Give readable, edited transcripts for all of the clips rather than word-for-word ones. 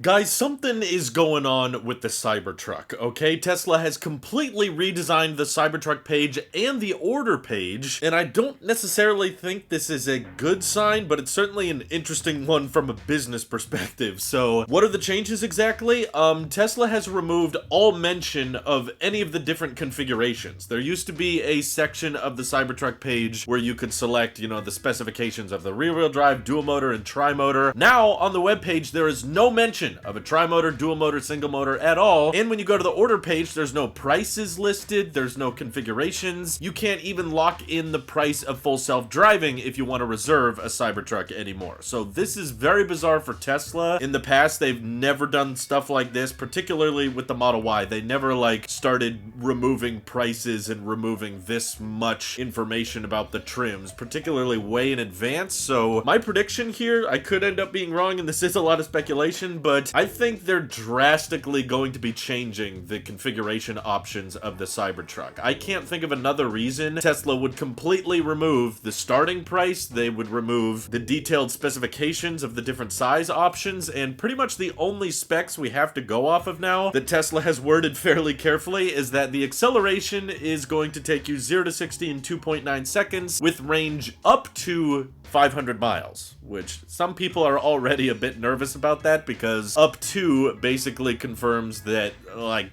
Guys, something is going on with the Cybertruck, okay? Tesla has completely redesigned the Cybertruck page and the order page, and I don't necessarily think this is a good sign, but it's certainly an interesting one from a business perspective. So, what are the changes exactly? Tesla has removed all mention of any of the different configurations. There used to be a section of the Cybertruck page where you could select, the specifications of the rear-wheel drive, dual motor, and tri-motor. Now, on the webpage, there is no mention of a tri-motor, dual motor, single motor at all. And when you go to the order page, there's no prices listed, there's no configurations. You can't even lock in the price of full self-driving if you want to reserve a Cybertruck anymore. So this is very bizarre for Tesla. In the past, they've never done stuff like this, particularly with the Model Y. They never started removing prices and removing this much information about the trims, particularly way in advance. So my prediction here, I could end up being wrong, and this is a lot of speculation, but I think they're drastically going to be changing the configuration options of the Cybertruck. I can't think of another reason Tesla would completely remove the starting price. They would remove the detailed specifications of the different size options, and pretty much the only specs we have to go off of now that Tesla has worded fairly carefully is that the acceleration is going to take you 0 to 60 in 2.9 seconds with range up to 500 miles, which some people are already a bit nervous about that because up to basically confirms that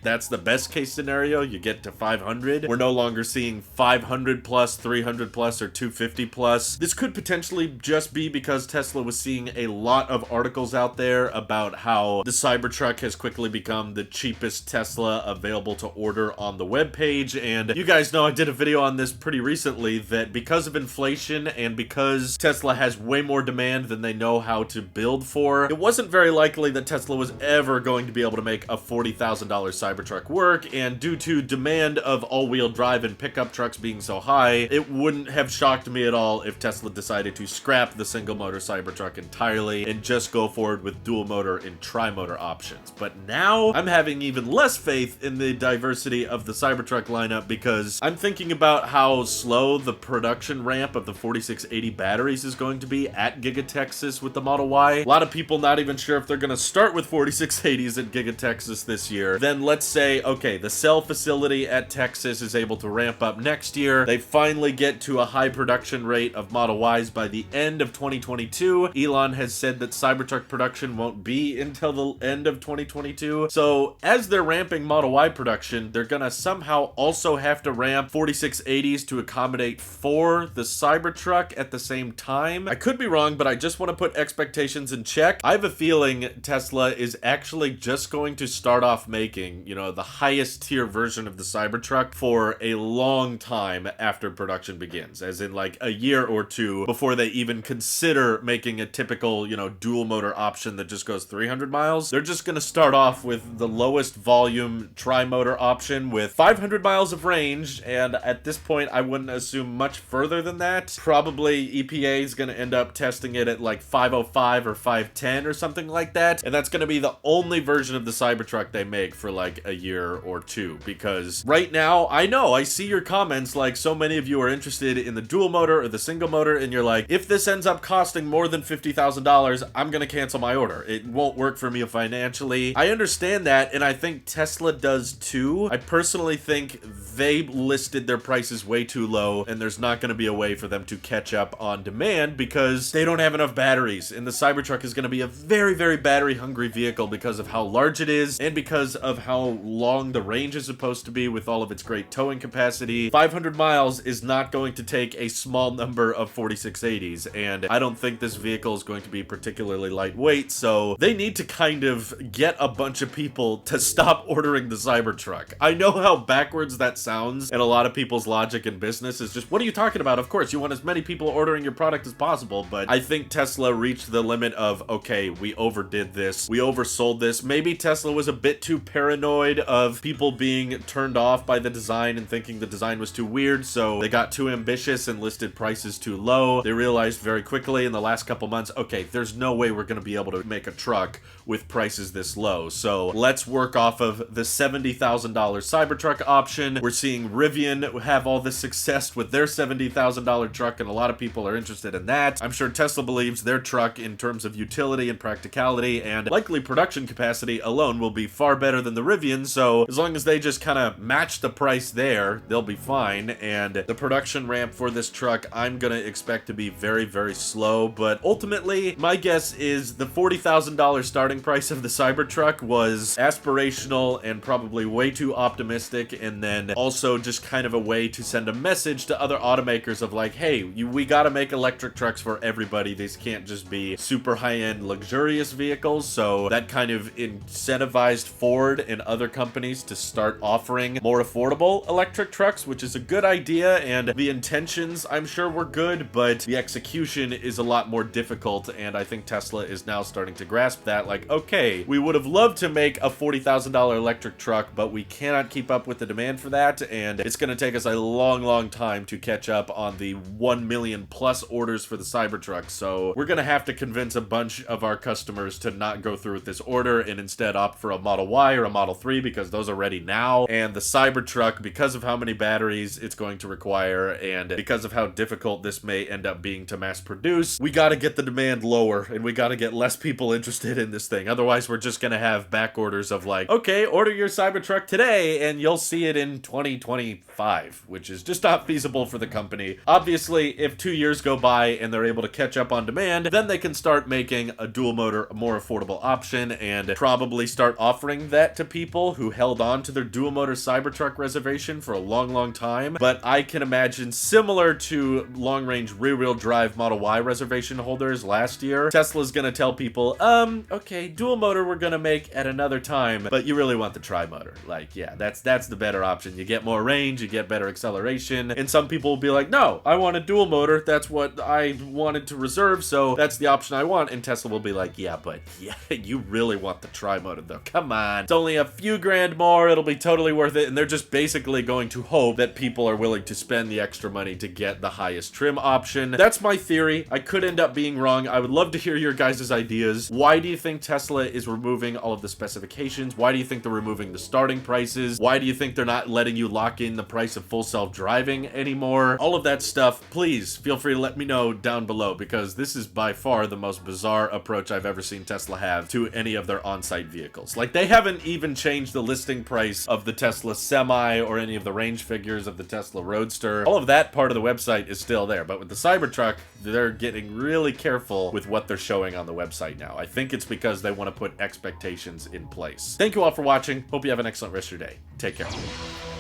that's the best case scenario. You get to 500. We're no longer seeing 500 plus, 300 plus, or 250 plus. This could potentially just be because Tesla was seeing a lot of articles out there about how the Cybertruck has quickly become the cheapest Tesla available to order on the webpage. And you guys know I did a video on this pretty recently that because of inflation and because Tesla has way more demand than they know how to build for, it wasn't very likely that Tesla was ever going to be able to make a $40,000 Cybertruck work, and due to demand of all-wheel drive and pickup trucks being so high, it wouldn't have shocked me at all if Tesla decided to scrap the single-motor Cybertruck entirely and just go forward with dual-motor and tri-motor options. But now, I'm having even less faith in the diversity of the Cybertruck lineup because I'm thinking about how slow the production ramp of the 4680 batteries is going to be at Giga Texas with the Model Y. A lot of people not even sure if they're going to start with 4680s at Giga Texas this year. Then let's say, okay, the cell facility at Texas is able to ramp up next year. They finally get to a high production rate of Model Ys by the end of 2022. Elon has said that Cybertruck production won't be until the end of 2022. So as they're ramping Model Y production, they're going to somehow also have to ramp 4680s to accommodate for the Cybertruck at the same time. I could be wrong, but I just want to put expectations in check. I have a feeling Tesla is actually just going to start off making, the highest tier version of the Cybertruck for a long time after production begins, as in a year or two before they even consider making a typical, dual motor option that just goes 300 miles. They're just going to start off with the lowest volume tri-motor option with 500 miles of range, and at this point I wouldn't assume much further than that. Probably EPA is going to end up testing it at 505 or 510 or something like that, and that's going to be the only version of the Cybertruck they make for a year or two, because right now, I see your comments, so many of you are interested in the dual motor or the single motor, and you're like, if this ends up costing more than $50,000, I'm going to cancel my order. It won't work for me financially. I understand that, and I think Tesla does too. I personally think they listed their prices way too low, and there's not going to be a way for them to catch up on demand because they don't have enough batteries, and the Cybertruck is going to be a very, very battery-hungry vehicle because of how large it is and because of how long the range is supposed to be with all of its great towing capacity. 500 miles is not going to take a small number of 4680s, and I don't think this vehicle is going to be particularly lightweight, so they need to kind of get a bunch of people to stop ordering the Cybertruck. I know how backwards that sounds, and a lot of people's logic in business is just, what are you talking about? Of course, you want as many people ordering your product as possible, but I think Tesla reached the limit of, okay, we overdid this, we oversold this. Maybe Tesla was a bit too paranoid of people being turned off by the design and thinking the design was too weird, so they got too ambitious and listed prices too low. They realized very quickly in the last couple months, okay, there's no way we're going to be able to make a truck with prices this low, so let's work off of the $70,000 Cybertruck option. We're seeing Rivian have all this success with their $70,000 truck, and a lot of people are interested in that. I'm sure Tesla Tesla believes their truck, in terms of utility and practicality and likely production capacity alone, will be far better than the Rivian, so as long as they just kind of match the price there, they'll be fine. And the production ramp for this truck, I'm gonna expect to be very, very slow, but ultimately, my guess is the $40,000 starting price of the Cybertruck was aspirational and probably way too optimistic, and then also just kind of a way to send a message to other automakers of like, hey, we gotta make electric trucks for everybody. These can't just be super high-end luxurious vehicles. So that kind of incentivized Ford and other companies to start offering more affordable electric trucks, which is a good idea, and the intentions I'm sure were good, but the execution is a lot more difficult, and I think Tesla is now starting to grasp that, like, okay, we would have loved to make a $40,000 electric truck, but we cannot keep up with the demand for that, and it's going to take us a long, long time to catch up on the 1 million plus orders for the Cybertruck. So we're going to have to convince a bunch of our customers to not go through with this order and instead opt for a Model Y or a Model 3, because those are ready now. And the Cybertruck, because of how many batteries it's going to require and because of how difficult this may end up being to mass produce, we got to get the demand lower and we got to get less people interested in this thing. Otherwise, we're just going to have back orders of like, okay, order your Cybertruck today and you'll see it in 2025, which is just not feasible for the company. Obviously, if 2 years go by and they're able to catch up on demand, then they can start making a dual motor a more affordable option and probably start offering that to people who held on to their dual motor Cybertruck reservation for a long, long time. But I can imagine, similar to long-range rear-wheel drive Model Y reservation holders last year, Tesla's gonna tell people, okay, dual motor we're gonna make at another time, but you really want the tri-motor. Like, yeah, that's the better option. You get more range, you get better acceleration, and some people will be like, no, I want a dual motor, that's what I wanted to reserve, so that's the option I want. And Tesla will be like, yeah, but yeah, you really want the tri-motor though, come on, it's only a few grand more, it'll be totally worth it. And they're just basically going to hope that people are willing to spend the extra money to get the highest trim option. That's my theory. I could end up being wrong. I would love to hear your guys' ideas. Why do you think Tesla is removing all of the specifications? Why do you think they're removing the starting prices? Why do you think they're not letting you lock in the price of full self-driving anymore? All of that stuff, please feel free to let me know down below, because this is by far the most bizarre approach I've ever seen Tesla have to any of their on-site vehicles. Like, they haven't even changed the listing price of the Tesla Semi or any of the range figures of the Tesla Roadster. All of that part of the website is still there, but with the Cybertruck, they're getting really careful with what they're showing on the website now. I think it's because they want to put expectations in place. Thank you all for watching. Hope you have an excellent rest of your day. Take care.